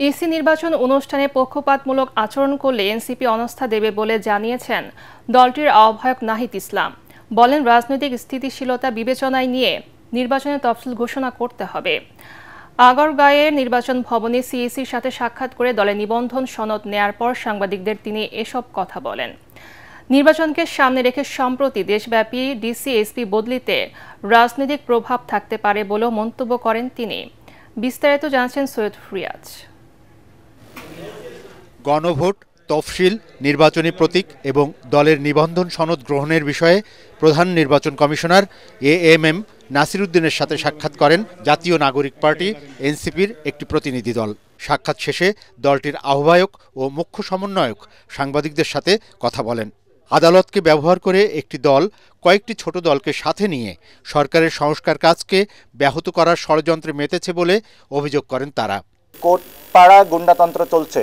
EC নির্বাচন অনুষ্ঠানে পক্ষপাতমূলক আচরণ করলে এনসিপি অনাস্থা দেবে বলে জানিয়েছেন দলটির আহ্বায়ক নাহিদ ইসলাম। বলেন, রাজনৈতিক স্থিতিশীলতা বিবেচনায় নিয়ে নির্বাচনের তফসিল ঘোষণা করতে হবে। আগারগাঁওয়ের নির্বাচন ভবনে সিইসির সাথে সাক্ষাৎ করে দলের নিবন্ধন সনদ নেয়ার পর সাংবাদিকদের তিনি এসব কথা বলেন। নির্বাচনকে সামনে রেখে সম্প্রতি দেশব্যাপী ডিসি এসপি বদলিতে রাজনৈতিক প্রভাব থাকতে পারে বলেও মন্তব্য করেন তিনি। বিস্তারিত জানাচ্ছেন সৈয়দ রিয়াজ। গণভোট, তফসিল, নির্বাচনী প্রতীক এবং দলের নিবন্ধন সনদ গ্রহণের বিষয়ে প্রধান নির্বাচন কমিশনার এএমএম নাসির উদ্দিনের সাথে সাক্ষাৎ করেন জাতীয় নাগরিক পার্টি এনসিপির একটি প্রতিনিধি দল। সাক্ষাৎ শেষে দলটির আহ্বায়ক ও মুখ্য সমন্বয়ক সাংবাদিকদের সাথে কথা বলেন। আদালতকে ব্যবহার করে একটি দল কয়েকটি ছোট দলকে সাথে নিয়ে সরকারের সংস্কার কাজকে ব্যাহত করার ষড়যন্ত্রে মেতেছে বলে অভিযোগ করেন তারা। কোর্ট পাড়া গুন্ডাতন্ত্র চলছে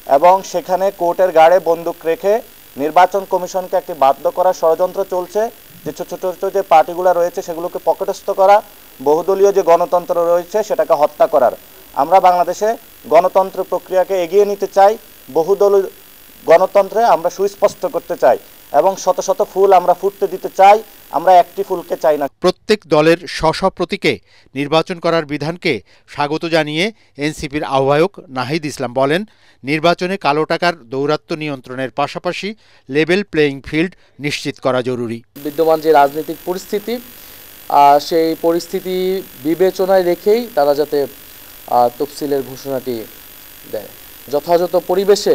এবং সেখানে কোর্টের গাড়ে বন্দুক রেখে নির্বাচন কমিশনকে একটি বাধ্য করার ষড়যন্ত্র চলছে, যে ছোট ছোট যে পার্টিগুলো রয়েছে সেগুলোকে পকেটস্থ করা, বহুদলীয় যে গণতন্ত্র রয়েছে সেটাকে হত্যা করার। আমরা বাংলাদেশে গণতন্ত্র প্রক্রিয়াকে এগিয়ে নিতে চাই, বহুদলীয় গণতন্ত্রে আমরা সুস্পষ্ট করতে চাই এবং শত শত ফুল আমরা ফুটতে দিতে চাই, আমরা একটি ফুলকে চাই না। প্রত্যেক দলের স্ব প্রতীকে নির্বাচন করার বিধানকে স্বাগত জানিয়ে এনসিপির আহ্বায়ক নাহিদ ইসলাম বলেন, নির্বাচনে কালো টাকার দৌরাত্ম্য নিয়ন্ত্রণের পাশাপাশি লেভেল প্লেয়িং ফিল্ড নিশ্চিত করা জরুরি। বিদ্যমান যে রাজনৈতিক পরিস্থিতি, সেই পরিস্থিতি বিবেচনায় রেখেই তারা যাতে তফসিলের ঘোষণাটি দেয়। যথাযথ পরিবেশে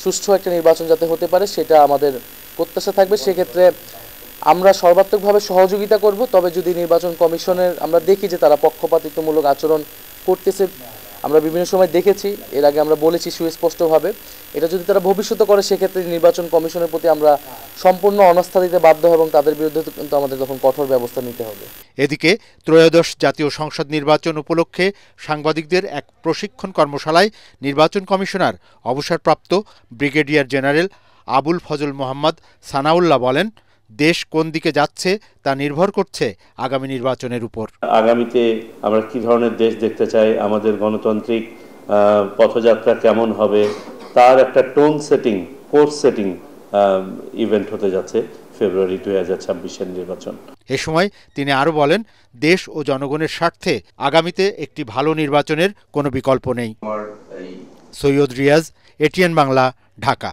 সুষ্ঠু একটা নির্বাচন যাতে হতে পারে সেটা আমাদের প্রত্যাশা থাকবে। সেক্ষেত্রে আমরা সর্বাত্মকভাবে সহযোগিতা করব। তবে যদি নির্বাচন কমিশনের আমরা দেখি যে তারা পক্ষপাতিত্বমূলক আচরণ করতেছে, আমরা বিভিন্ন সময় দেখেছি, এর আগে আমরা বলেছি সুস্পষ্টভাবে, এটা যদি তারা ভবিষ্যতে করে সেক্ষেত্রে নির্বাচন কমিশনের প্রতি আমরা সম্পূর্ণ অনাস্থা দিতে বাধ্য এবং তাদের বিরুদ্ধে কিন্তু আমাদের তখন কঠোর ব্যবস্থা নিতে হবে। এদিকে ত্রয়োদশ জাতীয় সংসদ নির্বাচন উপলক্ষে সাংবাদিকদের এক প্রশিক্ষণ কর্মশালায় নির্বাচন কমিশনার অবসরপ্রাপ্ত ব্রিগেডিয়ার জেনারেল আবুল ফজল মোহাম্মদ সানাউল্লাহ বলেন, দেশ কোন দিকে যাচ্ছে তা নির্ভর করছে আগামী নির্বাচনের উপর। আগামীতে আমরা কি ধরনের দেশ দেখতে চাই, আমাদের গণতান্ত্রিক পথযাত্রা কেমন হবে, তার একটা tone setting, course setting event হতে যাচ্ছে ফেব্রুয়ারি 2026-এর নির্বাচন। এ সময় তিনি আরও বলেন, দেশ ও জনগণের স্বার্থে আগামীতে একটি ভালো নির্বাচনের কোনো বিকল্প নেই। সৈয়দ রিয়াজ, এটিএন বাংলা, ঢাকা।